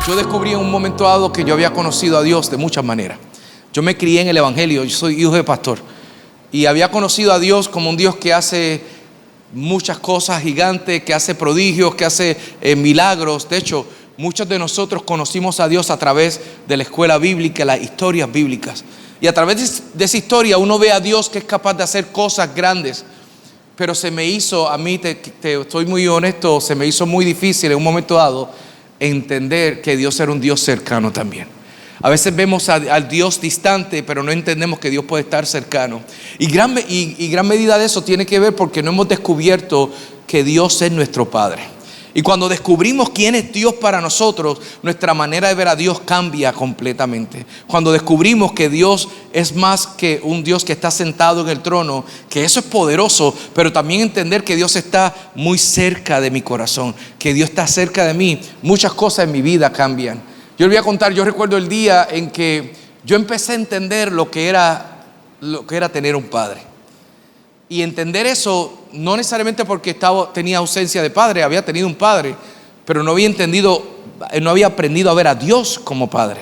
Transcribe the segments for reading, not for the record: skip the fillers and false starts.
Yo descubrí en un momento dado que yo había conocido a Dios de muchas maneras. Yo me crié en el Evangelio, yo soy hijo de pastor. Y había conocido a Dios como un Dios que hace muchas cosas gigantes, que hace prodigios, que hace milagros. De hecho, muchos de nosotros conocimos a Dios a través de la escuela bíblica, las historias bíblicas. Y a través de esa historia uno ve a Dios que es capaz de hacer cosas grandes. Pero se me hizo, a mí, estoy muy honesto, se me hizo muy difícil en un momento dado entender que Dios era un Dios cercano también. A veces vemos al Dios distante, pero no entendemos que Dios puede estar cercano. Y gran medida de eso tiene que ver porque no hemos descubierto que Dios es nuestro Padre. Y cuando descubrimos quién es Dios para nosotros, nuestra manera de ver a Dios cambia completamente. Cuando descubrimos que Dios es más que un Dios que está sentado en el trono, que eso es poderoso, pero también entender que Dios está muy cerca de mi corazón, que Dios está cerca de mí, muchas cosas en mi vida cambian. Yo les voy a contar, yo recuerdo el día en que yo empecé a entender lo que era tener un padre. Y entender eso, no necesariamente porque tenía ausencia de padre, había tenido un padre, pero no había aprendido a ver a Dios como padre,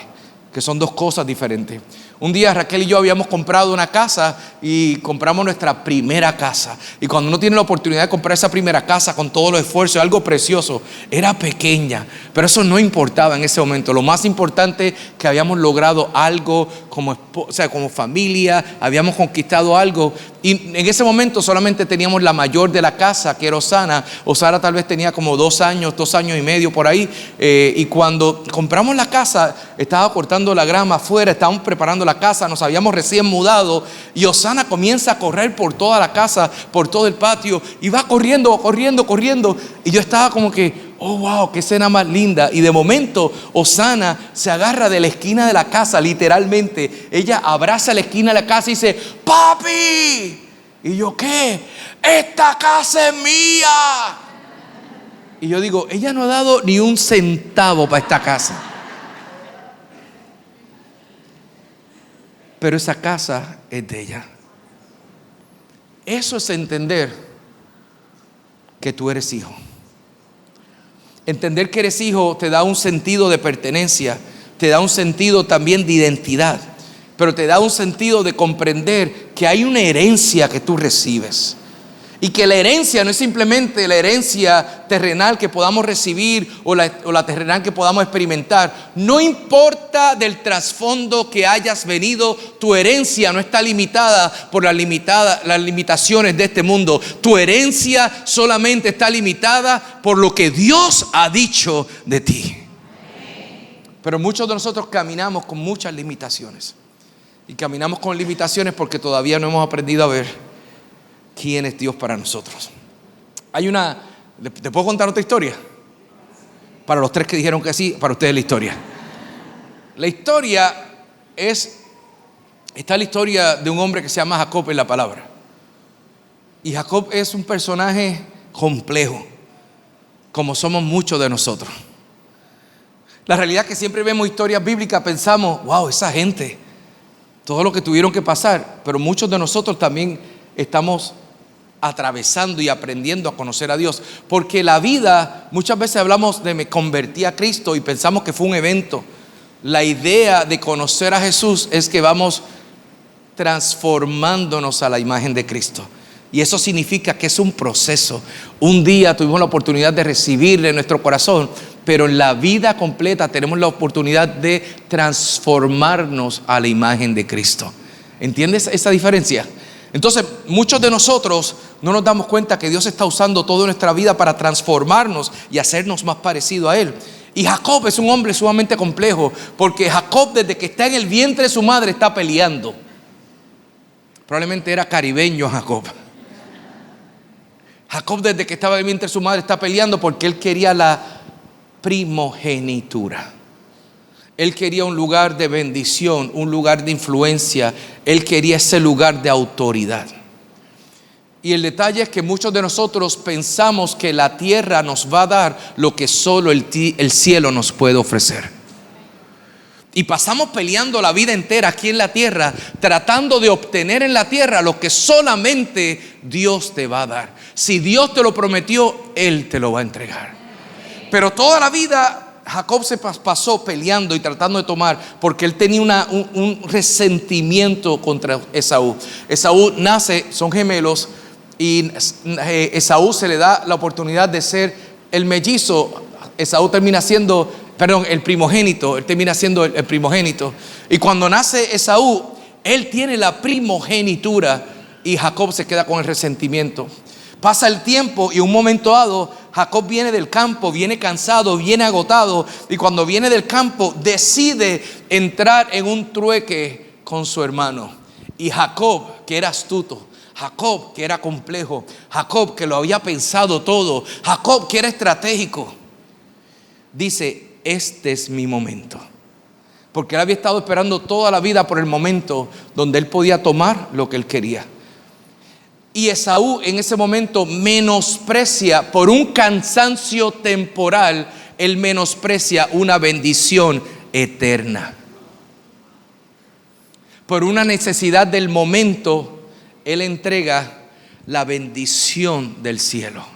que son dos cosas diferentes. Un día Raquel y yo habíamos comprado una casa y compramos nuestra primera casa. Y cuando uno tiene la oportunidad de comprar esa primera casa con todos los esfuerzos, algo precioso, era pequeña, pero eso no importaba en ese momento. Lo más importante es que habíamos logrado algo como familia, habíamos conquistado algo. Y en ese momento solamente teníamos la mayor de la casa, que era Osana. Osana tal vez tenía como 2 años y medio por ahí. Y cuando compramos la casa, estaba cortando la grama afuera, estábamos preparando la casa, nos habíamos recién mudado. Y Osana comienza a correr por toda la casa, por todo el patio. Y va corriendo. Y yo estaba como que, oh wow, qué escena más linda. Y de momento Osana se agarra de la esquina de la casa, literalmente. Ella abraza la esquina de la casa y dice: ¡Papi! Y yo, ¿qué? ¡Esta casa es mía! Y yo digo, ella no ha dado ni un centavo para esta casa. Pero esa casa es de ella. Eso es entender que tú eres hijo. Entender que eres hijo te da un sentido de pertenencia, te da un sentido también de identidad, pero te da un sentido de comprender que hay una herencia que tú recibes. Y que la herencia no es simplemente la herencia terrenal que podamos recibir o la terrenal que podamos experimentar. No importa del trasfondo que hayas venido, tu herencia no está limitada por las limitaciones de este mundo. Tu herencia solamente está limitada por lo que Dios ha dicho de ti. Pero muchos de nosotros caminamos con muchas limitaciones. Y caminamos con limitaciones porque todavía no hemos aprendido a ver quién es Dios para nosotros. ¿Te puedo contar otra historia? Para los 3 que dijeron que sí, para ustedes la historia. La historia está la historia de un hombre que se llama Jacob en la palabra. Y Jacob es un personaje complejo, como somos muchos de nosotros. La realidad es que siempre vemos historias bíblicas, pensamos, wow, esa gente, todo lo que tuvieron que pasar. Pero muchos de nosotros también estamos atravesando y aprendiendo a conocer a Dios, porque la vida, muchas veces hablamos de me convertí a Cristo y pensamos que fue un evento. La idea de conocer a Jesús es que vamos transformándonos a la imagen de Cristo, y eso significa que es un proceso. Un día tuvimos la oportunidad de recibirle en nuestro corazón, pero en la vida completa tenemos la oportunidad de transformarnos a la imagen de Cristo. ¿Entiendes esa diferencia? Entonces, muchos de nosotros no nos damos cuenta que Dios está usando toda nuestra vida para transformarnos y hacernos más parecido a Él. Y Jacob es un hombre sumamente complejo, porque Jacob, desde que está en el vientre de su madre, está peleando. Probablemente era caribeño Jacob. Jacob, desde que estaba en el vientre de su madre, está peleando porque él quería la primogenitura. Él quería un lugar de bendición, un lugar de influencia. Él quería ese lugar de autoridad. Y el detalle es que muchos de nosotros pensamos que la tierra nos va a dar lo que solo el cielo nos puede ofrecer. Y pasamos peleando la vida entera aquí en la tierra, tratando de obtener en la tierra lo que solamente Dios te va a dar. Si Dios te lo prometió, Él te lo va a entregar. Pero toda la vida Jacob se pasó peleando y tratando de tomar porque él tenía un resentimiento contra Esaú. Esaú nace, son gemelos, y Esaú se le da la oportunidad de ser el mellizo. Esaú termina siendo, el primogénito. Él termina siendo el primogénito. Y cuando nace Esaú, él tiene la primogenitura y Jacob se queda con el resentimiento. Pasa el tiempo y un momento dado, Jacob viene del campo, viene cansado, viene agotado, y cuando viene del campo decide entrar en un trueque con su hermano. Y Jacob, que era astuto, Jacob, que era complejo, Jacob, que lo había pensado todo, Jacob, que era estratégico, dice: este es mi momento. Porque él había estado esperando toda la vida por el momento donde él podía tomar lo que él quería. Y Esaú en ese momento menosprecia, por un cansancio temporal, él menosprecia una bendición eterna. Por una necesidad del momento, él entrega la bendición del cielo.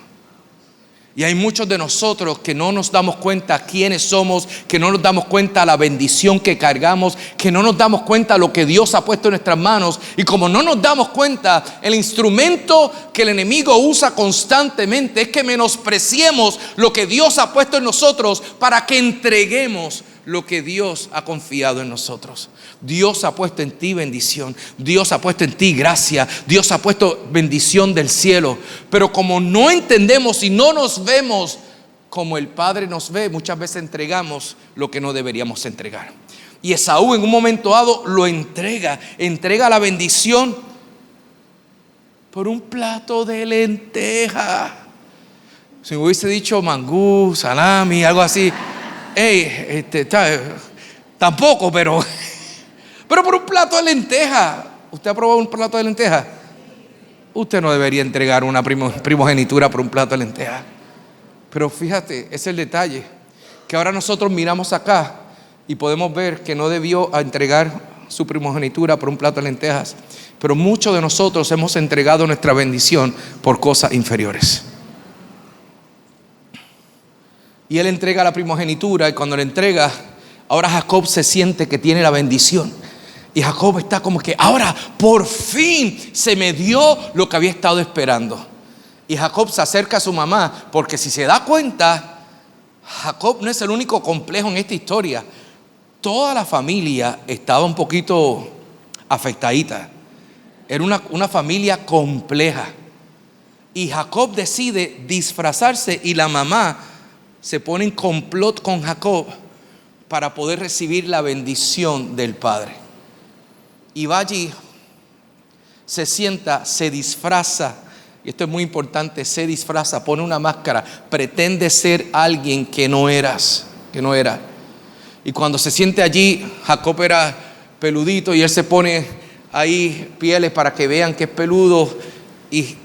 Y hay muchos de nosotros que no nos damos cuenta quiénes somos, que no nos damos cuenta la bendición que cargamos, que no nos damos cuenta lo que Dios ha puesto en nuestras manos. Y como no nos damos cuenta, el instrumento que el enemigo usa constantemente es que menospreciemos lo que Dios ha puesto en nosotros para que entreguemos lo que Dios ha confiado en nosotros. Dios ha puesto en ti bendición, Dios ha puesto en ti gracia, Dios ha puesto bendición del cielo. Pero como no entendemos y no nos vemos como el Padre nos ve, muchas veces entregamos lo que no deberíamos entregar. Y Esaú en un momento dado lo entrega la bendición por un plato de lenteja. Si me hubiese dicho mangú, salami, algo así, tampoco, pero por un plato de lenteja. ¿Usted ha probado un plato de lenteja? Usted no debería entregar una primogenitura por un plato de lenteja. Pero fíjate, ese es el detalle, que ahora nosotros miramos acá y podemos ver que no debió entregar su primogenitura por un plato de lentejas. Pero muchos de nosotros hemos entregado nuestra bendición por cosas inferiores. Y él entrega la primogenitura, y cuando la entrega, ahora Jacob se siente que tiene la bendición. Y Jacob está como que ahora por fin se me dio lo que había estado esperando. Y Jacob se acerca a su mamá, porque si se da cuenta, Jacob no es el único complejo en esta historia. Toda la familia estaba un poquito afectadita. Era una familia compleja. Y Jacob decide disfrazarse, y la mamá se pone en complot con Jacob para poder recibir la bendición del padre. Y va allí, se sienta, se disfraza, y esto es muy importante, se disfraza, pone una máscara, pretende ser alguien que no era. Y cuando se siente allí, Jacob era peludito y él se pone ahí pieles para que vean que es peludo, y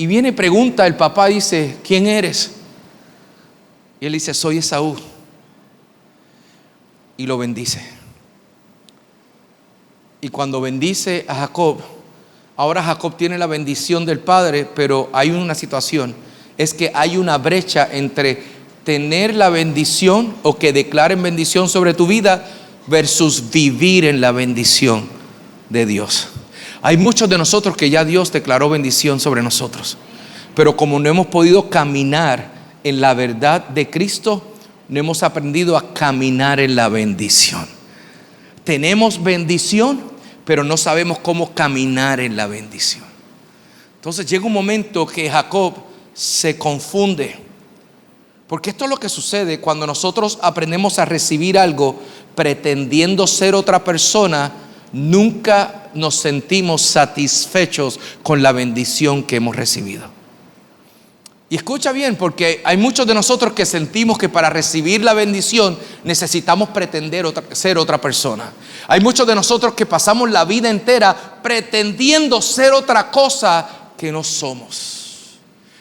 viene y pregunta, el papá dice: ¿quién eres? Y él dice: soy Esaú. Y lo bendice. Y cuando bendice a Jacob, ahora Jacob tiene la bendición del padre, pero hay una situación, es que hay una brecha entre tener la bendición o que declaren bendición sobre tu vida versus vivir en la bendición de Dios. Hay muchos de nosotros que ya Dios declaró bendición sobre nosotros, pero como no hemos podido caminar en la verdad de Cristo, no hemos aprendido a caminar en la bendición. Tenemos bendición, pero no sabemos cómo caminar en la bendición. Entonces llega un momento que Jacob se confunde, porque esto es lo que sucede cuando nosotros aprendemos a recibir algo pretendiendo ser otra persona. Nunca nos sentimos satisfechos con la bendición que hemos recibido. Y escucha bien, porque hay muchos de nosotros que sentimos que para recibir la bendición necesitamos pretender ser otra persona. Hay muchos de nosotros que pasamos la vida entera pretendiendo ser otra cosa que no somos.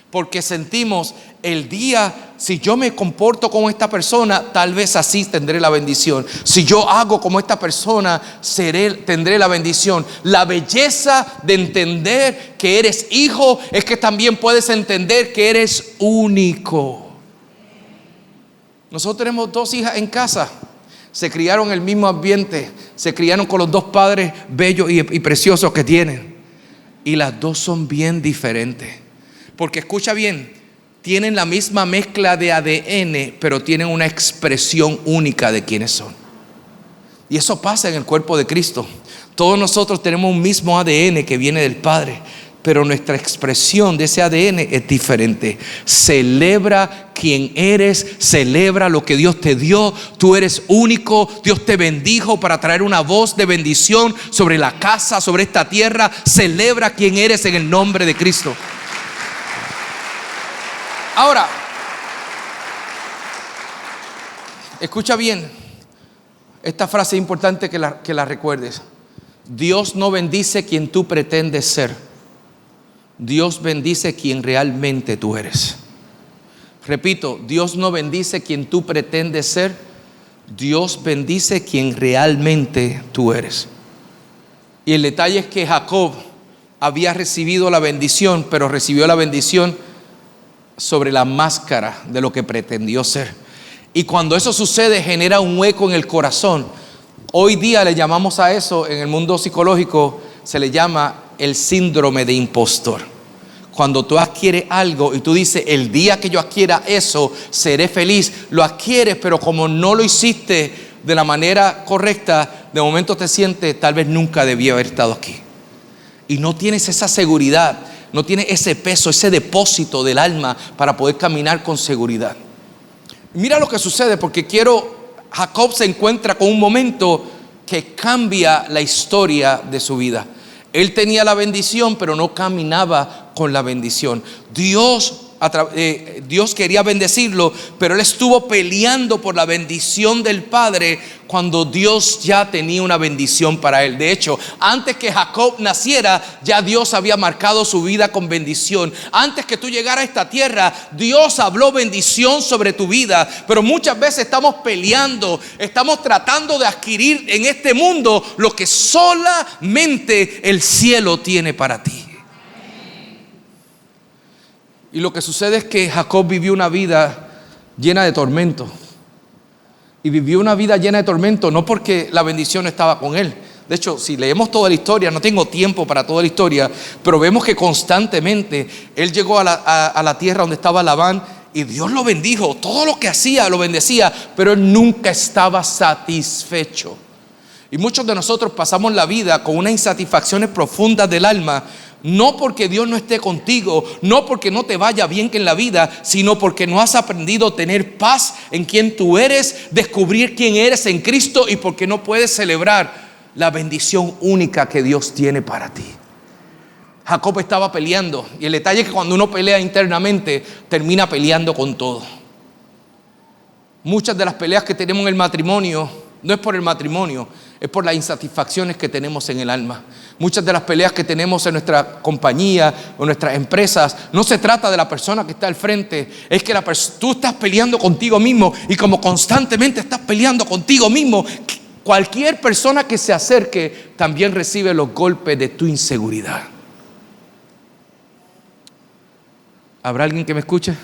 Porque sentimos, el día, si yo me comporto como esta persona, tal vez así tendré la bendición. Si yo hago como esta persona, tendré la bendición. La belleza de entender que eres hijo es que también puedes entender que eres único. Nosotros tenemos 2 hijas en casa. Se criaron en el mismo ambiente. Se criaron con los 2 padres bellos y preciosos que tienen. Y las 2 son bien diferentes. Porque escucha bien, tienen la misma mezcla de ADN, pero tienen una expresión única de quiénes son. Y eso pasa en el cuerpo de Cristo. Todos nosotros tenemos un mismo ADN que viene del Padre, pero nuestra expresión de ese ADN es diferente. Celebra quién eres, celebra lo que Dios te dio. Tú eres único. Dios te bendijo para traer una voz de bendición sobre la casa, sobre esta tierra. Celebra quién eres en el nombre de Cristo. Ahora, escucha bien. Esta frase es importante que la recuerdes. Dios no bendice quien tú pretendes ser. Dios bendice quien realmente tú eres. Repito, Dios no bendice quien tú pretendes ser. Dios bendice quien realmente tú eres. Y el detalle es que Jacob había recibido la bendición, pero recibió la bendición sobre la máscara de lo que pretendió ser. Y cuando eso sucede, genera un hueco en el corazón. Hoy día le llamamos a eso, en el mundo psicológico, se le llama el síndrome de impostor. Cuando tú adquieres algo y tú dices, el día que yo adquiera eso, seré feliz. Lo adquieres, pero como no lo hiciste de la manera correcta, de momento te sientes, tal vez nunca debí haber estado aquí. Y no tienes esa seguridad, no tienes ese peso, ese depósito del alma para poder caminar con seguridad. Mira lo que sucede, porque Jacob se encuentra con un momento que cambia la historia de su vida. Él tenía la bendición, pero no caminaba con la bendición. Dios quería bendecirlo, pero él estuvo peleando por la bendición del Padre cuando Dios ya tenía una bendición para él. De hecho, antes que Jacob naciera, ya Dios había marcado su vida con bendición. Antes que tú llegaras a esta tierra, Dios habló bendición sobre tu vida. Pero muchas veces estamos peleando, estamos tratando de adquirir en este mundo lo que solamente el cielo tiene para ti. Y lo que sucede es que Jacob vivió una vida llena de tormento. Y vivió una vida llena de tormento no porque la bendición estaba con él. De hecho, si leemos toda la historia, no tengo tiempo para toda la historia, pero vemos que constantemente él llegó a la tierra donde estaba Labán y Dios lo bendijo. Todo lo que hacía lo bendecía, pero él nunca estaba satisfecho. Y muchos de nosotros pasamos la vida con unas insatisfacciones profundas del alma. No porque Dios no esté contigo, no porque no te vaya bien en la vida, sino porque no has aprendido a tener paz en quien tú eres, descubrir quién eres en Cristo y porque no puedes celebrar la bendición única que Dios tiene para ti. Jacob estaba peleando, y el detalle es que cuando uno pelea internamente, termina peleando con todo. Muchas de las peleas que tenemos en el matrimonio no es por el matrimonio, es por las insatisfacciones que tenemos en el alma. Muchas de las peleas que tenemos en nuestra compañía o nuestras empresas no se trata de la persona que está al frente, es que tú estás peleando contigo mismo, y como constantemente estás peleando contigo mismo, cualquier persona que se acerque también recibe los golpes de tu inseguridad. ¿Habrá alguien que me escuche?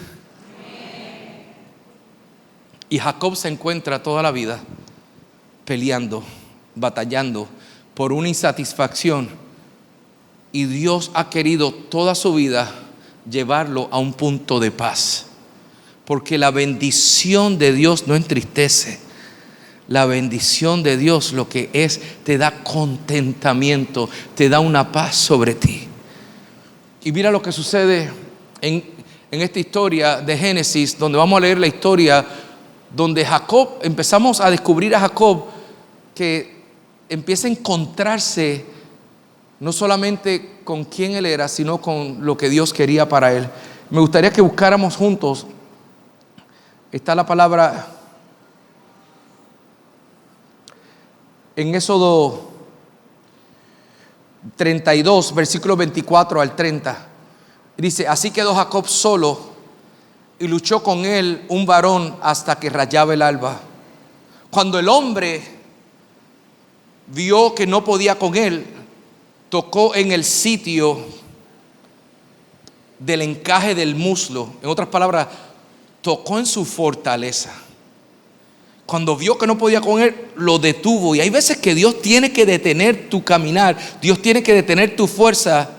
Y Jacob se encuentra toda la vida peleando, batallando por una insatisfacción, y Dios ha querido toda su vida llevarlo a un punto de paz, porque la bendición de Dios no entristece. La bendición de Dios lo que es, te da contentamiento, te da una paz sobre ti. Y mira lo que sucede en esta historia de Génesis, donde vamos a leer la historia donde Jacob, empezamos a descubrir a Jacob que empieza a encontrarse no solamente con quién él era, sino con lo que Dios quería para él. Me gustaría que buscáramos juntos, está la palabra en Éxodo 32, versículos 24 al 30. Dice: así quedó Jacob solo, y luchó con él un varón hasta que rayaba el alba. Cuando el hombre vio que no podía con él, tocó en el sitio del encaje del muslo. En otras palabras, tocó en su fortaleza. Cuando vio que no podía con él, lo detuvo. Y hay veces que Dios tiene que detener tu caminar, Dios tiene que detener tu fuerza,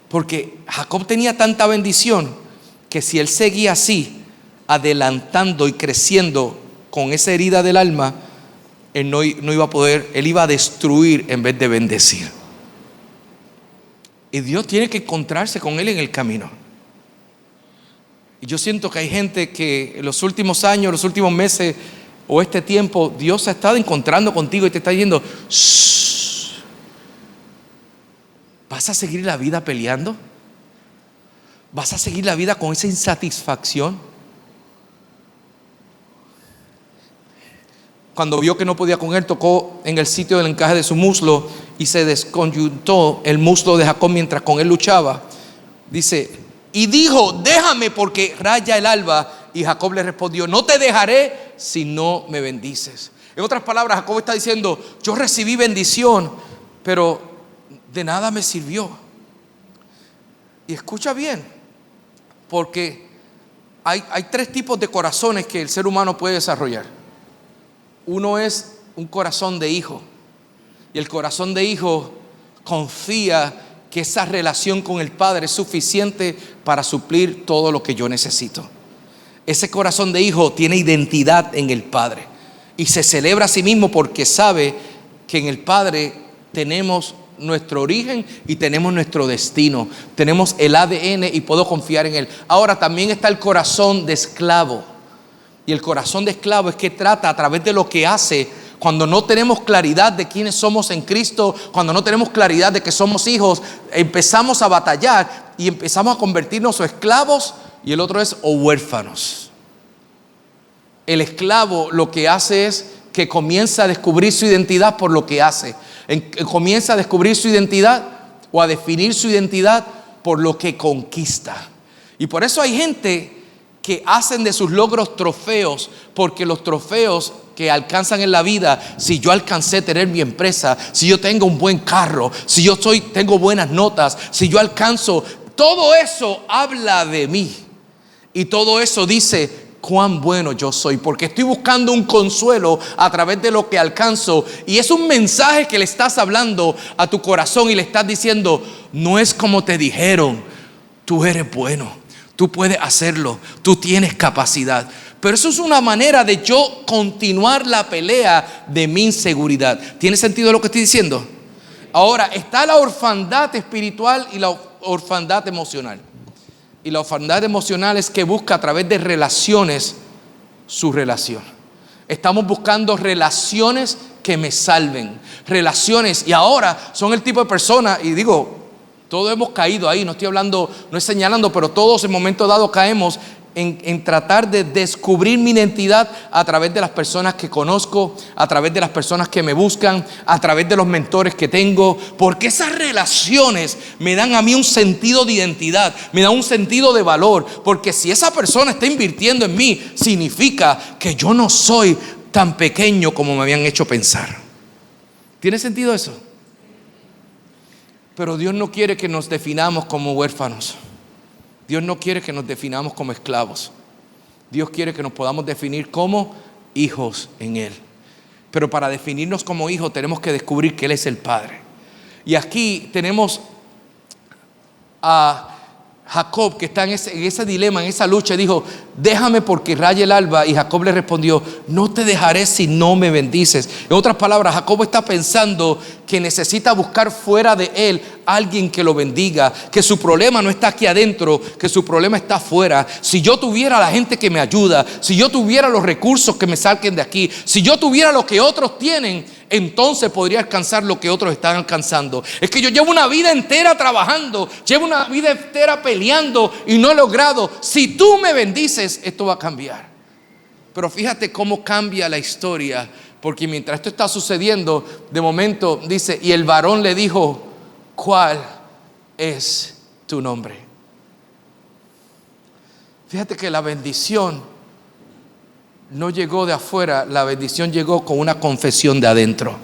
porque Jacob tenía tanta bendición que si él seguía así, adelantando y creciendo con esa herida del alma, él no iba a poder, él iba a destruir en vez de bendecir. Y Dios tiene que encontrarse con él en el camino. Y yo siento que hay gente que en los últimos años, los últimos meses o este tiempo, Dios ha estado encontrando contigo y te está diciendo: "Shh, ¿vas a seguir la vida peleando? ¿Vas a seguir la vida con esa insatisfacción?" Cuando vio que no podía con él, tocó en el sitio del encaje de su muslo y se desconyuntó el muslo de Jacob mientras con él luchaba. Dice, y dijo: déjame porque raya el alba. Y Jacob le respondió: no te dejaré si no me bendices. En otras palabras, Jacob está diciendo: yo recibí bendición, pero de nada me sirvió. Y escucha bien, porque hay tres tipos de corazones que el ser humano puede desarrollar. Uno es un corazón de hijo, y el corazón de hijo confía que esa relación con el Padre es suficiente para suplir todo lo que yo necesito. Ese corazón de hijo tiene identidad en el Padre y se celebra a sí mismo porque sabe que en el Padre tenemos nuestro origen y tenemos nuestro destino, tenemos el ADN y puedo confiar en él. Ahora también está el corazón de esclavo, y el corazón de esclavo es que trata a través de lo que hace. Cuando no tenemos claridad de quiénes somos en Cristo, cuando no tenemos claridad de que somos hijos, empezamos a batallar y empezamos a convertirnos o esclavos, y el otro es o huérfanos. El esclavo lo que hace es que comienza a descubrir su identidad por lo que hace. Comienza a descubrir su identidad o a definir su identidad por lo que conquista. Y por eso hay gente que hacen de sus logros trofeos, porque los trofeos que alcanzan en la vida, si yo alcancé a tener mi empresa, si yo tengo un buen carro, si yo tengo buenas notas, si yo alcanzo, todo eso habla de mí. Y todo eso dice cuán bueno yo soy, porque estoy buscando un consuelo a través de lo que alcanzo. Y es un mensaje que le estás hablando a tu corazón y le estás diciendo: no es como te dijeron, tú eres bueno, tú puedes hacerlo, tú tienes capacidad. Pero eso es una manera de yo continuar la pelea de mi inseguridad. ¿Tiene sentido lo que estoy diciendo? Ahora, está la orfandad espiritual y la orfandad emocional. Y la orfandad emocional es que busca a través de relaciones su relación. Estamos buscando relaciones que me salven. Relaciones, y ahora son el tipo de personas, y digo, todos hemos caído ahí, no estoy hablando, no es señalando, pero todos en momento dado caemos en tratar de descubrir mi identidad a través de las personas que conozco, a través de las personas que me buscan, a través de los mentores que tengo, porque esas relaciones me dan a mí un sentido de identidad, me dan un sentido de valor, porque si esa persona está invirtiendo en mí, significa que yo no soy tan pequeño como me habían hecho pensar. ¿Tiene sentido eso? Pero Dios no quiere que nos definamos como huérfanos. Dios no quiere que nos definamos como esclavos. Dios quiere que nos podamos definir como hijos en Él. Pero para definirnos como hijos tenemos que descubrir que Él es el Padre. Y aquí tenemos a Jacob, que está en ese dilema, en esa lucha. Dijo: déjame porque raya el alba. Y Jacob le respondió: no te dejaré si no me bendices. En otras palabras, Jacob está pensando que necesita buscar fuera de él alguien que lo bendiga, que su problema no está aquí adentro, que su problema está afuera. Si yo tuviera la gente que me ayuda, si yo tuviera los recursos que me saquen de aquí, si yo tuviera lo que otros tienen, entonces podría alcanzar lo que otros están alcanzando. Es que yo llevo una vida entera trabajando, llevo una vida entera peleando y no he logrado. Si tú me bendices, esto va a cambiar. Pero fíjate cómo cambia la historia, porque mientras esto está sucediendo, de momento dice: y el varón le dijo: ¿cuál es tu nombre? Fíjate que la bendición no llegó de afuera, la bendición llegó con una confesión de adentro.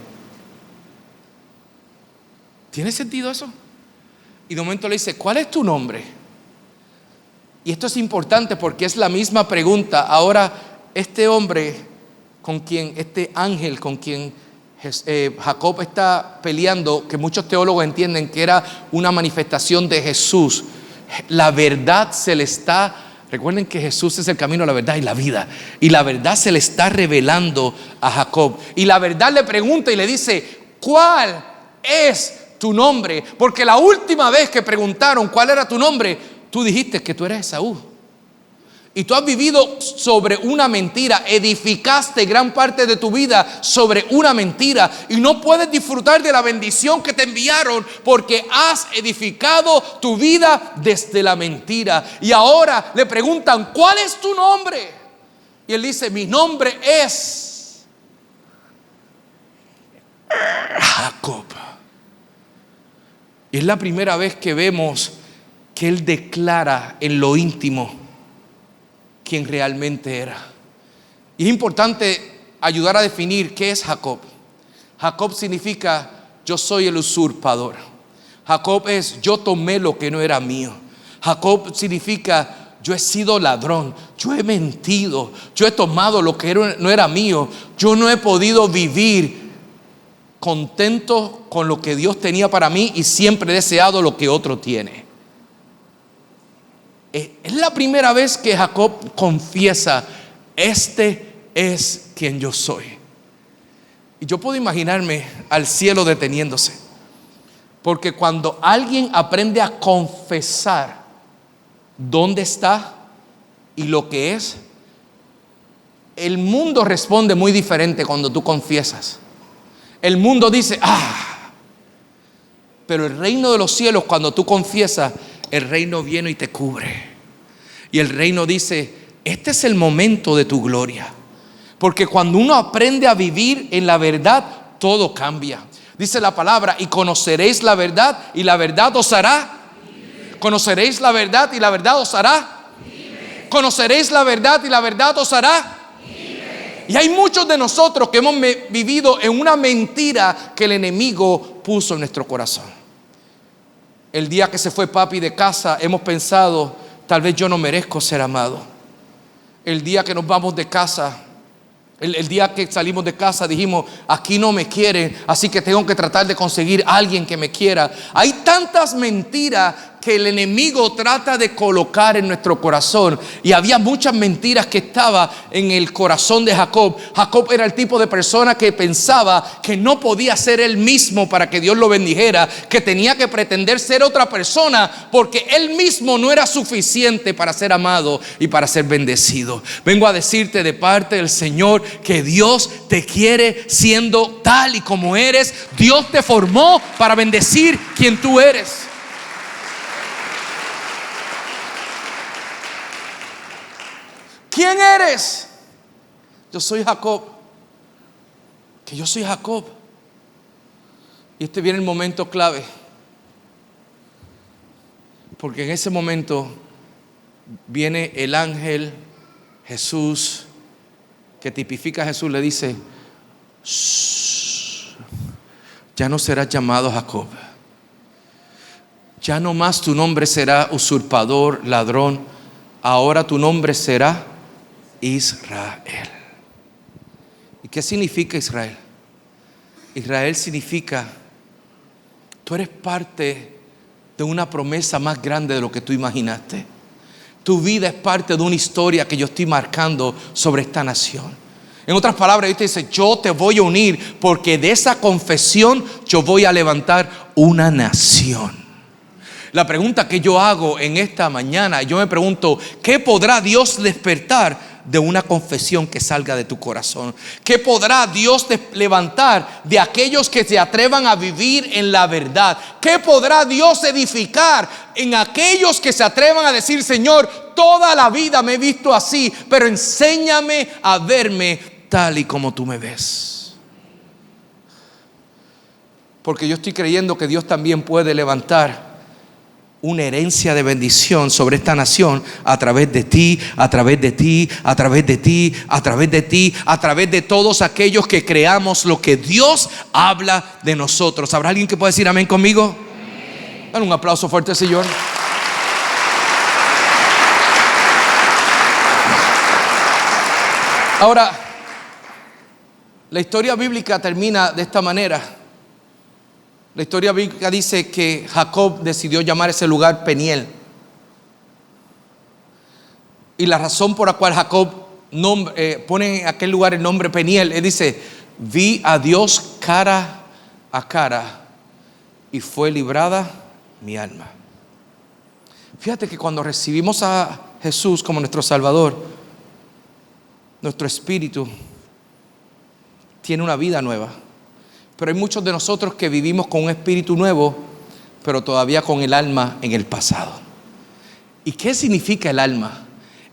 ¿Tiene sentido eso? Y de momento le dice: ¿cuál es tu nombre? Y esto es importante porque es la misma pregunta. Ahora este hombre, con quien este ángel, con quien Jacob está peleando, que muchos teólogos entienden que era una manifestación de Jesús. La verdad se le está, recuerden que Jesús es el camino, la verdad y la vida, y la verdad se le está revelando a Jacob, y la verdad le pregunta y le dice: ¿cuál es tu nombre? Porque la última vez que preguntaron cuál era tu nombre, tú dijiste que tú eres Esaú. Y tú has vivido sobre una mentira, edificaste gran parte de tu vida sobre una mentira y no puedes disfrutar de la bendición que te enviaron porque has edificado tu vida desde la mentira. Y ahora le preguntan: ¿cuál es tu nombre? Y él dice: mi nombre es Jacob. Y es la primera vez que vemos que él declara en lo íntimo quién realmente era. Y es importante ayudar a definir qué es Jacob. Jacob significa yo soy el usurpador. Jacob es yo tomé lo que no era mío. Jacob significa yo he sido ladrón, yo he mentido, yo he tomado lo que no era mío. Yo no he podido vivir contento con lo que Dios tenía para mí y siempre he deseado lo que otro tiene. Es la primera vez que Jacob confiesa: este es quien yo soy. Y yo puedo imaginarme al cielo deteniéndose, porque cuando alguien aprende a confesar dónde está y lo que es, el mundo responde muy diferente cuando tú confiesas. El mundo dice: pero el reino de los cielos, cuando tú confiesas, el reino viene y te cubre. Y el reino dice: este es el momento de tu gloria. Porque cuando uno aprende a vivir en la verdad, todo cambia. Dice la palabra: y conoceréis la verdad y la verdad os hará. Conoceréis la verdad y la verdad os hará. Conoceréis la verdad y la verdad os hará. Y hay muchos de nosotros que hemos vivido en una mentira que el enemigo puso en nuestro corazón. El día que se fue papi de casa, hemos pensado: tal vez yo no merezco ser amado. El día que nos vamos de casa, el día que salimos de casa, dijimos: aquí no me quieren, así que tengo que tratar de conseguir a alguien que me quiera. Hay tantas mentiras que el enemigo trata de colocar en nuestro corazón, y había muchas mentiras que estaban en el corazón de Jacob. Jacob era el tipo de persona que pensaba que no podía ser él mismo para que Dios lo bendijera, que tenía que pretender ser otra persona porque él mismo no era suficiente para ser amado y para ser bendecido. Vengo a decirte de parte del Señor que Dios te quiere siendo tal y como eres. Dios te formó para bendecir quien tú eres. ¿Quién eres? Yo soy Jacob. Que yo soy Jacob. Y este viene el momento clave, porque en ese momento viene el ángel Jesús, que tipifica a Jesús, le dice: ya no serás llamado Jacob. Ya no más tu nombre será usurpador, ladrón. Ahora tu nombre será Israel. ¿Y qué significa Israel? Israel significa: tú eres parte de una promesa más grande de lo que tú imaginaste. Tu vida es parte de una historia que yo estoy marcando sobre esta nación. En otras palabras, Dios te dice: yo te voy a unir, porque de esa confesión yo voy a levantar una nación. La pregunta que yo hago en esta mañana, yo me pregunto: ¿qué podrá Dios despertar de una confesión que salga de tu corazón? ¿Qué podrá Dios levantar de aquellos que se atrevan a vivir en la verdad? ¿Qué podrá Dios edificar en aquellos que se atrevan a decir: Señor, toda la vida me he visto así, pero enséñame a verme tal y como tú me ves? Porque yo estoy creyendo que Dios también puede levantar una herencia de bendición sobre esta nación a través de ti, a través de ti, a través de ti, a través de ti, a través de todos aquellos que creamos lo que Dios habla de nosotros. ¿Habrá alguien que pueda decir amén conmigo? Amén. Dale un aplauso fuerte al Señor. Ahora, La historia bíblica termina de esta manera. La historia bíblica dice que Jacob decidió llamar ese lugar Peniel. Y la razón por la cual Jacob pone en aquel lugar el nombre Peniel, él dice: vi a Dios cara a cara y fue librada mi alma. Fíjate que cuando recibimos a Jesús como nuestro Salvador, nuestro espíritu tiene una vida nueva. Pero hay muchos de nosotros que vivimos con un espíritu nuevo, pero todavía con el alma en el pasado. ¿Y qué significa el alma?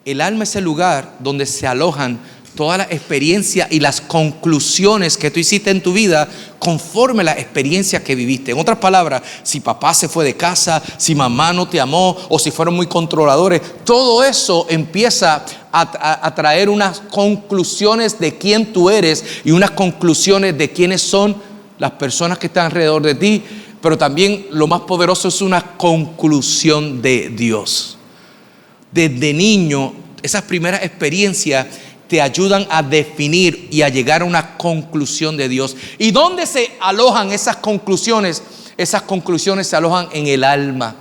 El alma es el lugar donde se alojan todas las experiencias y las conclusiones que tú hiciste en tu vida conforme a la experiencia que viviste. En otras palabras, si papá se fue de casa, si mamá no te amó o si fueron muy controladores, todo eso empieza a traer unas conclusiones de quién tú eres y unas conclusiones de quiénes son las personas que están alrededor de ti. Pero también lo más poderoso es una conclusión de Dios. Desde niño, esas primeras experiencias te ayudan a definir y a llegar a una conclusión de Dios. ¿Y dónde se alojan esas conclusiones? Esas conclusiones se alojan en el alma.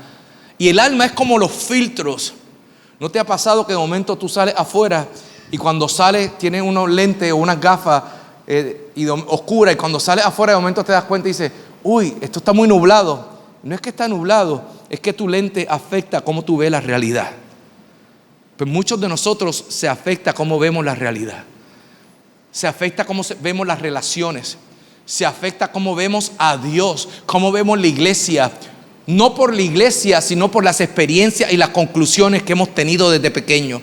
Y el alma es como los filtros. ¿No te ha pasado que de momento tú sales afuera y cuando sales tienes unos lentes o unas gafas oscuras, y cuando sales afuera de momento te das cuenta y dices: uy, esto está muy nublado? No es que está nublado, es que tu lente afecta cómo tú ves la realidad. Pues muchos de nosotros se afecta cómo vemos la realidad. Se afecta cómo vemos las relaciones. Se afecta cómo vemos a Dios, cómo vemos la iglesia. No por la iglesia, sino por las experiencias y las conclusiones que hemos tenido desde pequeño.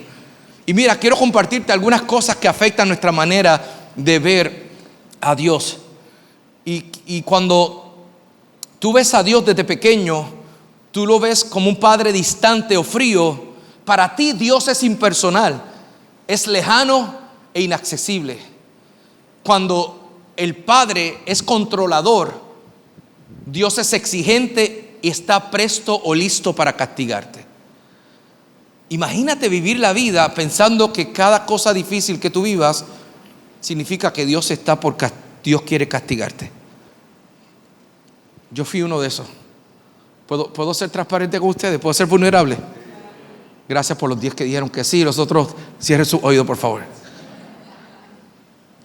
Y mira, quiero compartirte algunas cosas que afectan nuestra manera de ver a Dios. Y cuando tú ves a Dios desde pequeño, tú lo ves como un padre distante o frío. Para ti Dios es impersonal, es lejano e inaccesible. Cuando el Padre es controlador, Dios es exigente y está presto o listo para castigarte. Imagínate vivir la vida pensando que cada cosa difícil que tú vivas significa que Dios Dios quiere castigarte. Yo fui uno de esos. ¿Puedo ser transparente con ustedes? ¿Puedo ser vulnerable? Gracias por los 10 que dijeron que sí. Los otros, cierren su oído, por favor.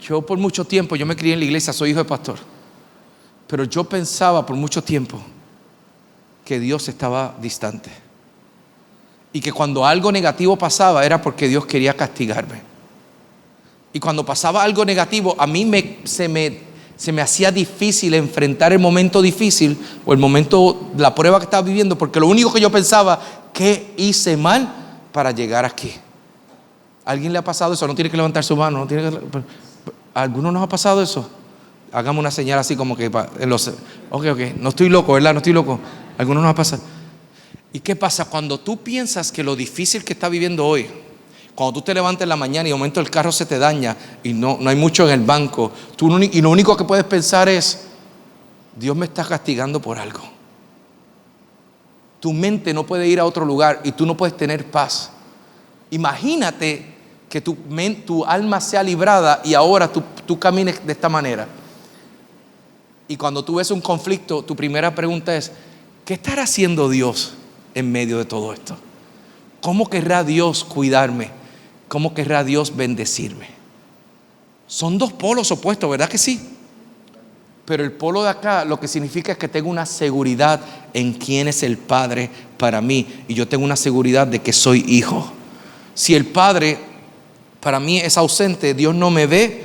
Yo por mucho tiempo, yo me crié en la iglesia, soy hijo de pastor. Pero yo pensaba por mucho tiempo que Dios estaba distante. Y que cuando algo negativo pasaba era porque Dios quería castigarme. Y cuando pasaba algo negativo, a mí se me hacía difícil enfrentar el momento difícil o el momento, la prueba que estaba viviendo, porque lo único que yo pensaba: ¿qué hice mal para llegar aquí? ¿A alguien le ha pasado eso? No tiene que levantar su mano. ¿A alguno nos ha pasado eso? Hagamos una señal así como que ok, no estoy loco, ¿verdad? No estoy loco. ¿A alguno nos ha pasado? ¿Y qué pasa? Cuando tú piensas que lo difícil que estás viviendo hoy, cuando tú te levantas en la mañana y de momento el carro se te daña y no hay mucho en el banco, y lo único que puedes pensar es: Dios me está castigando por algo. Tu mente no puede ir a otro lugar y tú no puedes tener paz. Imagínate que tu alma sea librada y ahora tú camines de esta manera. Y cuando tú ves un conflicto, tu primera pregunta es: ¿qué estará haciendo Dios en medio de todo esto? ¿Cómo querrá Dios cuidarme? ¿Cómo querrá Dios bendecirme? Son dos polos opuestos, ¿verdad que sí? Pero el polo de acá lo que significa es que tengo una seguridad en quién es el Padre para mí. Y yo tengo una seguridad de que soy hijo. Si el Padre para mí es ausente, Dios no me ve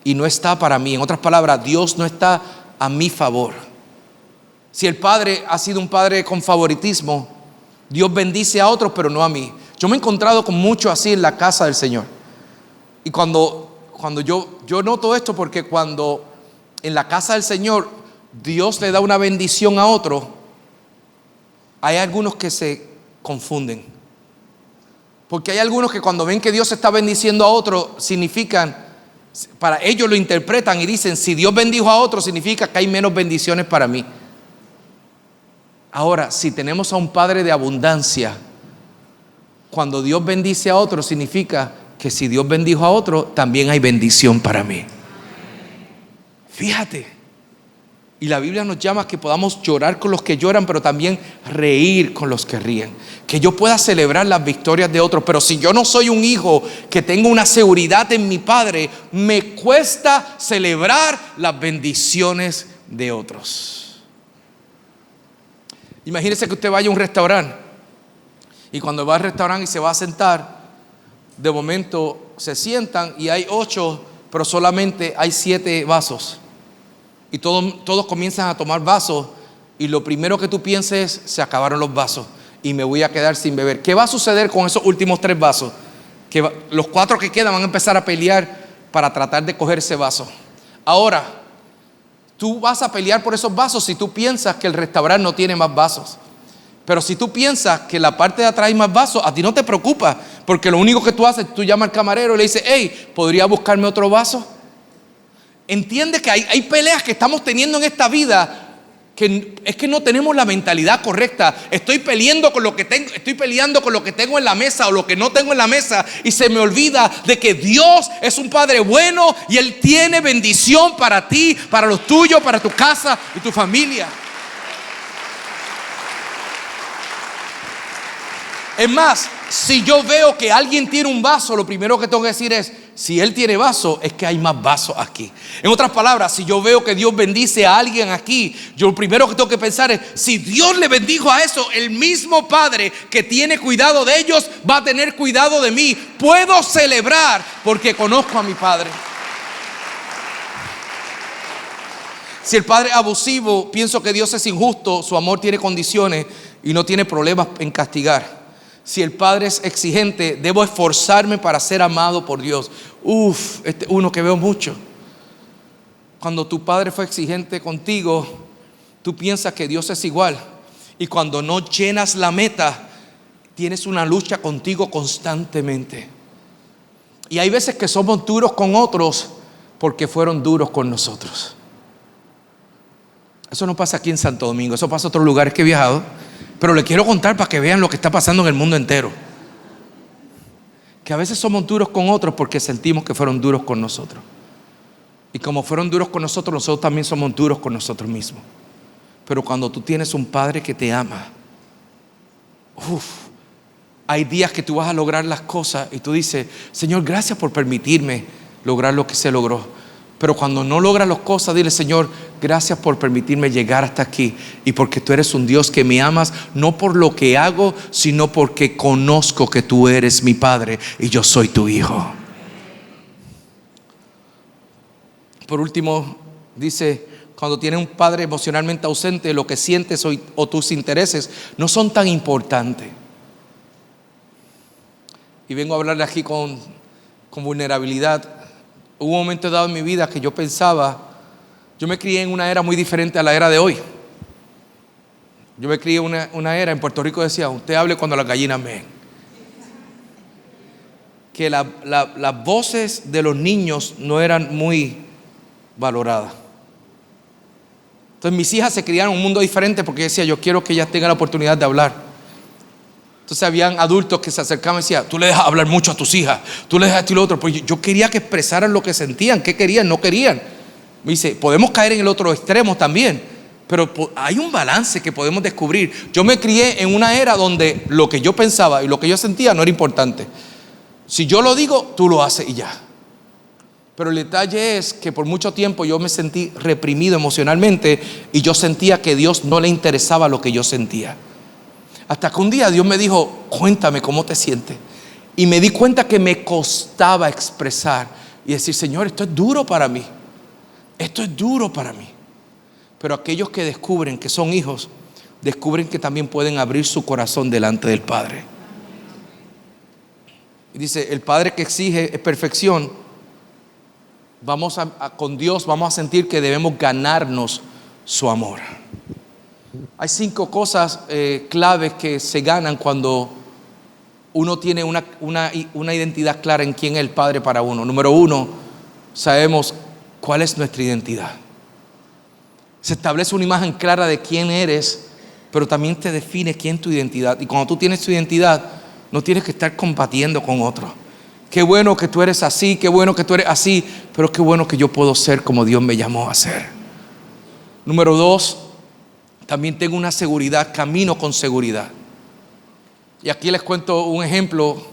y no está para mí. En otras palabras, Dios no está a mi favor. Si el Padre ha sido un Padre con favoritismo, Dios bendice a otros pero no a mí. Yo me he encontrado con mucho así en la casa del Señor. Y cuando yo noto esto, porque cuando en la casa del Señor Dios le da una bendición a otro, hay algunos que se confunden. Porque hay algunos que cuando ven que Dios está bendiciendo a otro, para ellos lo interpretan y dicen: si Dios bendijo a otro, significa que hay menos bendiciones para mí. Ahora, si tenemos a un Padre de abundancia, cuando Dios bendice a otro, significa que si Dios bendijo a otro, también hay bendición para mí. Fíjate. Y la Biblia nos llama a que podamos llorar con los que lloran, pero también reír con los que ríen. Que yo pueda celebrar las victorias de otros. Pero si yo no soy un hijo que tengo una seguridad en mi padre, me cuesta celebrar las bendiciones de otros. Imagínese que usted vaya a un restaurante y cuando va al restaurante y se va a sentar, de momento se sientan y hay 8, pero solamente hay 7 vasos. Y todos comienzan a tomar vasos y lo primero que tú pienses es: se acabaron los vasos y me voy a quedar sin beber. ¿Qué va a suceder con esos últimos 3 vasos? Que los 4 que quedan van a empezar a pelear para tratar de coger ese vaso. Ahora, tú vas a pelear por esos vasos si tú piensas que el restaurante no tiene más vasos. Pero si tú piensas que la parte de atrás hay más vasos, a ti no te preocupa, porque lo único que tú haces, tú llamas al camarero y le dices: hey, ¿podría buscarme otro vaso? Entiende que hay peleas que estamos teniendo en esta vida que es que no tenemos la mentalidad correcta. Estoy peleando con lo que tengo en la mesa o lo que no tengo en la mesa, y se me olvida de que Dios es un Padre bueno y Él tiene bendición para ti, para los tuyos, para tu casa y tu familia. Es más, si yo veo que alguien tiene un vaso, lo primero que tengo que decir es: si él tiene vaso, es que hay más vasos aquí. En otras palabras, si yo veo que Dios bendice a alguien aquí, yo lo primero que tengo que pensar es: si Dios le bendijo a eso, el mismo Padre que tiene cuidado de ellos va a tener cuidado de mí. Puedo celebrar porque conozco a mi Padre. Si el padre es abusivo, pienso que Dios es injusto. Su amor tiene condiciones y no tiene problemas en castigar. Si el padre es exigente, debo esforzarme para ser amado por Dios. Este es uno que veo mucho. Cuando tu padre fue exigente contigo, tú piensas que Dios es igual. Y cuando no llenas la meta, tienes una lucha contigo constantemente. Y hay veces que somos duros con otros porque fueron duros con nosotros. Eso no pasa aquí en Santo Domingo, eso pasa en otros lugares que he viajado. Pero le quiero contar para que vean lo que está pasando en el mundo entero. Que a veces somos duros con otros porque sentimos que fueron duros con nosotros. Y como fueron duros con nosotros, nosotros también somos duros con nosotros mismos. Pero cuando tú tienes un padre que te ama, hay días que tú vas a lograr las cosas y tú dices: Señor, gracias por permitirme lograr lo que se logró. Pero cuando no logras las cosas, dile: Señor, gracias por permitirme llegar hasta aquí, y porque tú eres un Dios que me amas, no por lo que hago, sino porque conozco que tú eres mi Padre y yo soy tu hijo. Por último, dice: cuando tienes un padre emocionalmente ausente, lo que sientes o tus intereses no son tan importantes. Y vengo a hablarle aquí con vulnerabilidad. Hubo un momento dado en mi vida que yo me crié en una era muy diferente a la era de hoy. Yo me crié en una era, en Puerto Rico decía: usted hable cuando las gallinas meen. Que las voces de los niños no eran muy valoradas. Entonces mis hijas se criaron en un mundo diferente porque yo decía: yo quiero que ellas tengan la oportunidad de hablar. Entonces habían adultos que se acercaban y decían: tú le dejas hablar mucho a tus hijas, tú le dejas esto y lo otro. Porque yo quería que expresaran lo que sentían, qué querían, no querían. Me dice: podemos caer en el otro extremo también, pero hay un balance que podemos descubrir. Yo me crié en una era donde lo que yo pensaba y lo que yo sentía no era importante. Si yo lo digo, tú lo haces y ya. Pero el detalle es que por mucho tiempo yo me sentí reprimido emocionalmente y yo sentía que a Dios no le interesaba lo que yo sentía. Hasta que un día Dios me dijo: cuéntame cómo te sientes. Y me di cuenta que me costaba expresar y decir: Señor, esto es duro para mí. Esto es duro para mí. Pero aquellos que descubren que son hijos, descubren que también pueden abrir su corazón delante del Padre. Y dice: el Padre que exige es perfección. Con Dios vamos a sentir que debemos ganarnos su amor. Hay 5 cosas claves que se ganan cuando uno tiene una identidad clara en quién es el Padre para uno. Número 1, sabemos cuál es nuestra identidad. Se establece una imagen clara de quién eres, pero también te define quién es tu identidad. Y cuando tú tienes tu identidad, no tienes que estar combatiendo con otros. qué bueno que tú eres así, qué bueno que tú eres así, pero qué bueno que yo puedo ser como Dios me llamó a ser. Número 2, también tengo una seguridad, camino con seguridad. Y aquí les cuento un ejemplo.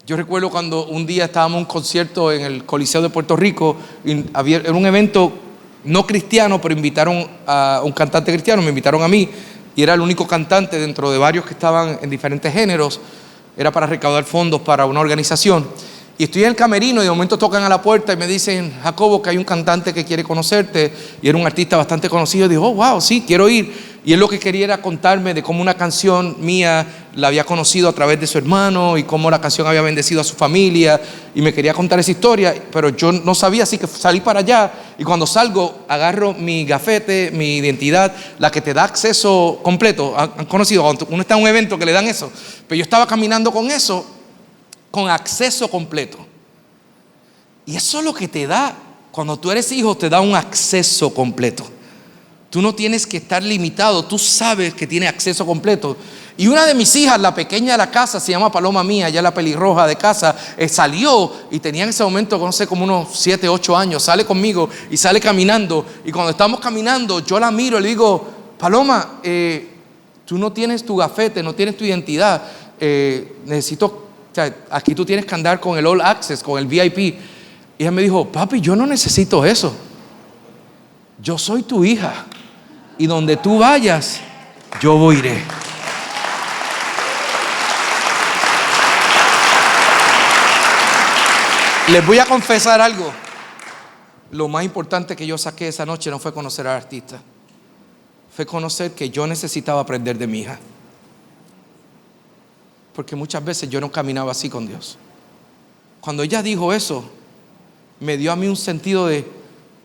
Yo recuerdo cuando un día estábamos en un concierto en el Coliseo de Puerto Rico, era un evento no cristiano, pero invitaron a un cantante cristiano, me invitaron a mí, y era el único cantante dentro de varios que estaban en diferentes géneros. Era para recaudar fondos para una organización. Y estoy en el camerino y de momento tocan a la puerta y me dicen: Jacobo, que hay un cantante que quiere conocerte. Y era un artista bastante conocido. Y digo: oh, wow, sí, quiero ir. Y él lo que quería era contarme de cómo una canción mía la había conocido a través de su hermano y cómo la canción había bendecido a su familia. Y me quería contar esa historia, pero yo no sabía, así que salí para allá. Y cuando salgo, agarro mi gafete, mi identidad, la que te da acceso completo. ¿Han conocido? Cuando uno está en un evento que le dan eso. Pero yo estaba caminando con eso, con acceso completo. Y eso es lo que te da, cuando tú eres hijo, te da un acceso completo. Tú no tienes que estar limitado, tú sabes que tienes acceso completo. Y una de mis hijas, la pequeña de la casa, se llama Paloma Mía, ya la pelirroja de casa, salió y tenía en ese momento, no sé, como unos 7, 8 años, sale conmigo y sale caminando. Y cuando estamos caminando, yo la miro y le digo: Paloma, tú no tienes tu gafete, no tienes tu identidad, necesito, o sea, aquí tú tienes que andar con el All Access, con el VIP. Y ella me dijo: papi, yo no necesito eso, yo soy tu hija y donde tú vayas, yo iré. Les voy a confesar algo. Lo más importante que yo saqué esa noche no fue conocer al artista, fue conocer que yo necesitaba aprender de mi hija. Porque muchas veces yo no caminaba así con Dios. Cuando ella dijo eso, me dio a mí un sentido de: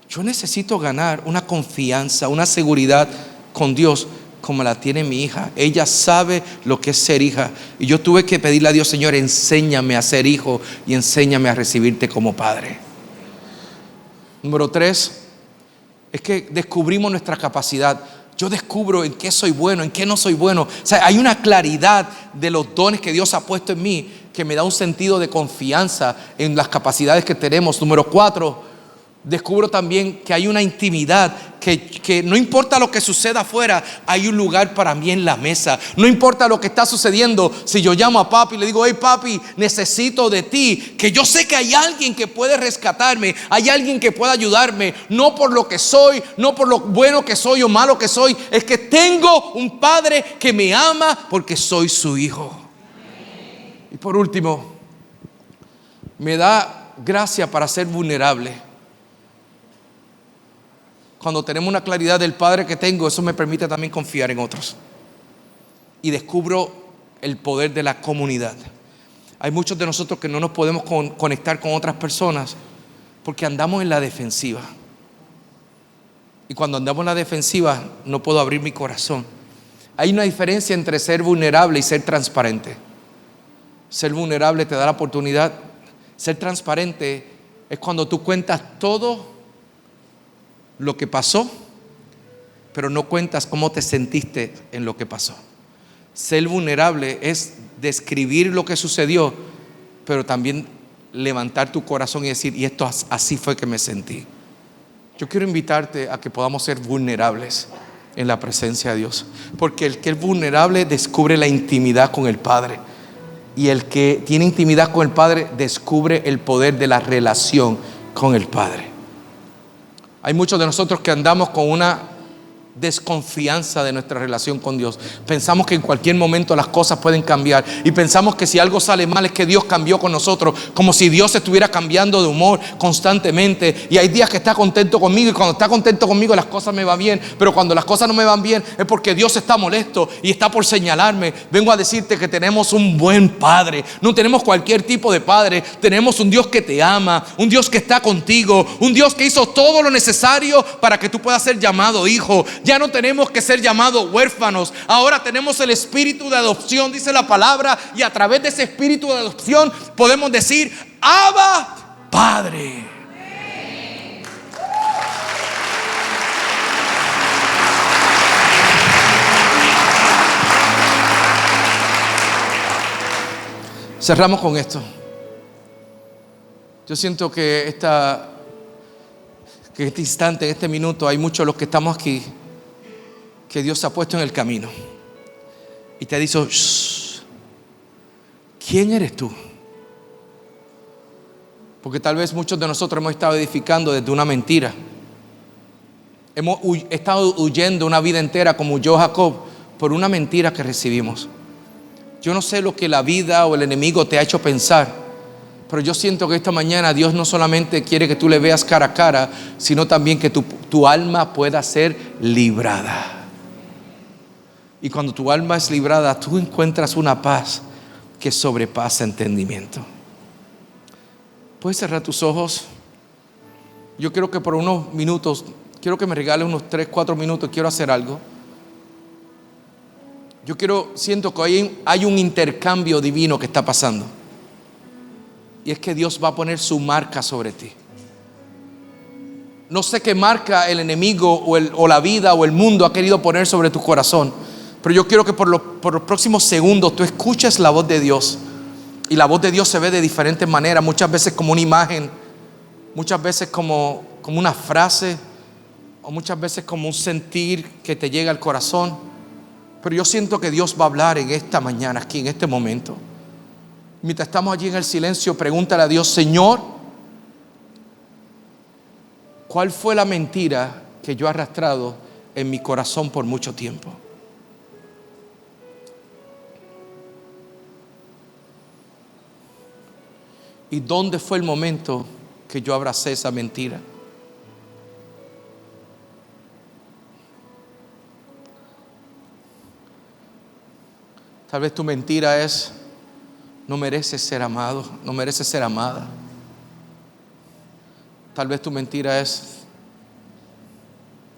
yo necesito ganar una confianza, una seguridad con Dios como la tiene mi hija. Ella sabe lo que es ser hija. Y yo tuve que pedirle a Dios: Señor, enséñame a ser hijo y enséñame a recibirte como padre. Número 3, es que descubrimos nuestra capacidad. Yo descubro en qué soy bueno, en qué no soy bueno. O sea, hay una claridad de los dones que Dios ha puesto en mí que me da un sentido de confianza en las capacidades que tenemos. Número 4, descubro también que hay una intimidad, que no importa lo que suceda afuera, hay un lugar para mí en la mesa. No importa lo que está sucediendo. Si yo llamo a papi y le digo: hey papi, necesito de ti, que yo sé que hay alguien que puede rescatarme, hay alguien que puede ayudarme, no por lo que soy, no por lo bueno que soy o malo que soy, es que tengo un padre que me ama porque soy su hijo. Y por último, me da gracia para ser vulnerable. Cuando tenemos una claridad del Padre que tengo, eso me permite también confiar en otros. Y descubro el poder de la comunidad. Hay muchos de nosotros que no nos podemos conectar con otras personas porque andamos en la defensiva. Y cuando andamos en la defensiva, no puedo abrir mi corazón. Hay una diferencia entre ser vulnerable y ser transparente. Ser vulnerable te da la oportunidad. Ser transparente es cuando tú cuentas todo lo que pasó, pero no cuentas cómo te sentiste en lo que pasó. Ser vulnerable es describir lo que sucedió, pero también levantar tu corazón y decir: y esto así fue que me sentí. Yo quiero invitarte a que podamos ser vulnerables en la presencia de Dios, porque el que es vulnerable descubre la intimidad con el Padre, y el que tiene intimidad con el Padre descubre el poder de la relación con el Padre. Hay muchos de nosotros que andamos con una desconfianza de nuestra relación con Dios. Pensamos que en cualquier momento las cosas pueden cambiar y pensamos que si algo sale mal es que Dios cambió con nosotros, como si Dios estuviera cambiando de humor constantemente. Y hay días que está contento conmigo y cuando está contento conmigo las cosas me van bien, pero cuando las cosas no me van bien es porque Dios está molesto y está por señalarme. Vengo a decirte que tenemos un buen Padre. No tenemos cualquier tipo de padre, tenemos un Dios que te ama, un Dios que está contigo, un Dios que hizo todo lo necesario para que tú puedas ser llamado hijo. Ya no tenemos que ser llamados huérfanos. Ahora tenemos el espíritu de adopción, dice la palabra, y a través de ese espíritu de adopción podemos decir: Abba, Padre. Cerramos con esto. Yo siento que en este instante, en este minuto, hay muchos de los que estamos aquí que Dios se ha puesto en el camino y te ha dicho: "Shh, ¿quién eres tú?". Porque tal vez muchos de nosotros hemos estado edificando desde una mentira. Hemos estado huyendo una vida entera, como huyó Jacob, por una mentira que recibimos. Yo no sé lo que la vida o el enemigo te ha hecho pensar, pero yo siento que esta mañana Dios no solamente quiere que tú le veas cara a cara, sino también que tu alma pueda ser librada. Y cuando tu alma es librada, tú encuentras una paz que sobrepasa entendimiento. ¿Puedes cerrar tus ojos? Yo quiero que por unos minutos, quiero que me regales unos 3, 4 minutos, quiero hacer algo. Siento que hay un intercambio divino que está pasando. Y es que Dios va a poner su marca sobre ti. No sé qué marca el enemigo o la vida o el mundo ha querido poner sobre tu corazón, pero yo quiero que por los próximos segundos tú escuches la voz de Dios. Y la voz de Dios se ve de diferentes maneras, muchas veces como una imagen, muchas veces como una frase, o muchas veces como un sentir que te llega al corazón. Pero yo siento que Dios va a hablar en esta mañana, aquí en este momento. Mientras estamos allí en el silencio, pregúntale a Dios: Señor, ¿cuál fue la mentira que yo he arrastrado en mi corazón por mucho tiempo? ¿Y dónde fue el momento que yo abracé esa mentira? Tal vez tu mentira es: no mereces ser amado, no mereces ser amada. Tal vez tu mentira es: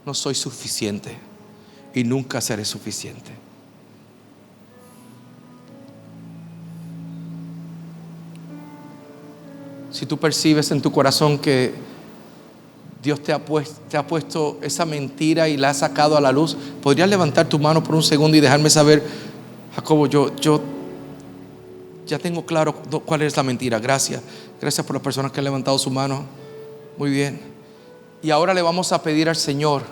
no soy suficiente y nunca seré suficiente. Si tú percibes en tu corazón que Dios te ha puesto esa mentira y la ha sacado a la luz, ¿podrías levantar tu mano por un segundo y dejarme saber? Jacobo, yo ya tengo claro cuál es la mentira. Gracias por las personas que han levantado su mano. Muy bien. Y ahora le vamos a pedir al Señor,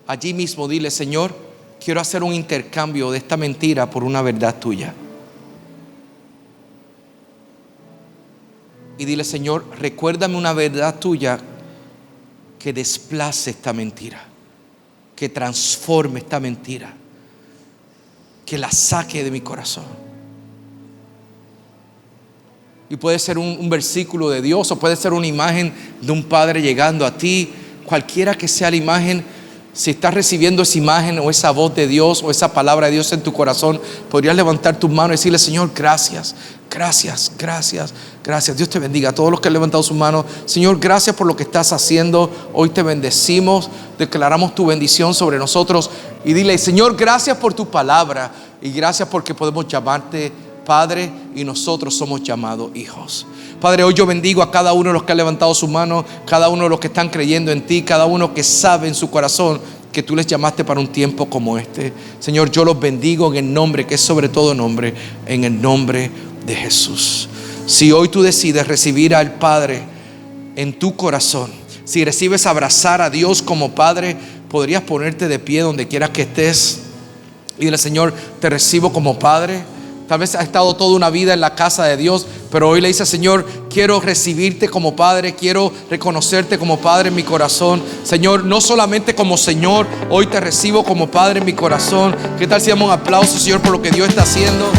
allí mismo dile: Señor, quiero hacer un intercambio de esta mentira por una verdad tuya. Y dile: Señor, recuérdame una verdad tuya que desplace esta mentira, que transforme esta mentira, que la saque de mi corazón. Y puede ser un versículo de Dios, o puede ser una imagen de un padre llegando a ti. Cualquiera que sea la imagen, si estás recibiendo esa imagen o esa voz de Dios o esa palabra de Dios en tu corazón, podrías levantar tu mano y decirle: Señor, gracias, gracias, gracias, gracias. Dios te bendiga. A todos los que han levantado su mano, Señor, gracias por lo que estás haciendo. Hoy te bendecimos, declaramos tu bendición sobre nosotros. Y dile: Señor, gracias por tu palabra y gracias porque podemos llamarte Padre y nosotros somos llamados hijos. Padre, hoy yo bendigo a cada uno de los que han levantado su mano, cada uno de los que están creyendo en ti, cada uno que sabe en su corazón que tú les llamaste para un tiempo como este. Señor, yo los bendigo en el nombre que es sobre todo nombre, en el nombre de Jesús. Si hoy tú decides recibir al Padre en tu corazón, si recibes abrazar a Dios como Padre, podrías ponerte de pie donde quieras que estés y dile: Señor, te recibo como Padre. Tal vez has estado toda una vida en la casa de Dios, pero hoy le dices: Señor, quiero recibirte como Padre, quiero reconocerte como Padre en mi corazón. Señor, no solamente como Señor, hoy te recibo como Padre en mi corazón. ¿Qué tal si damos un aplauso, Señor, por lo que Dios está haciendo?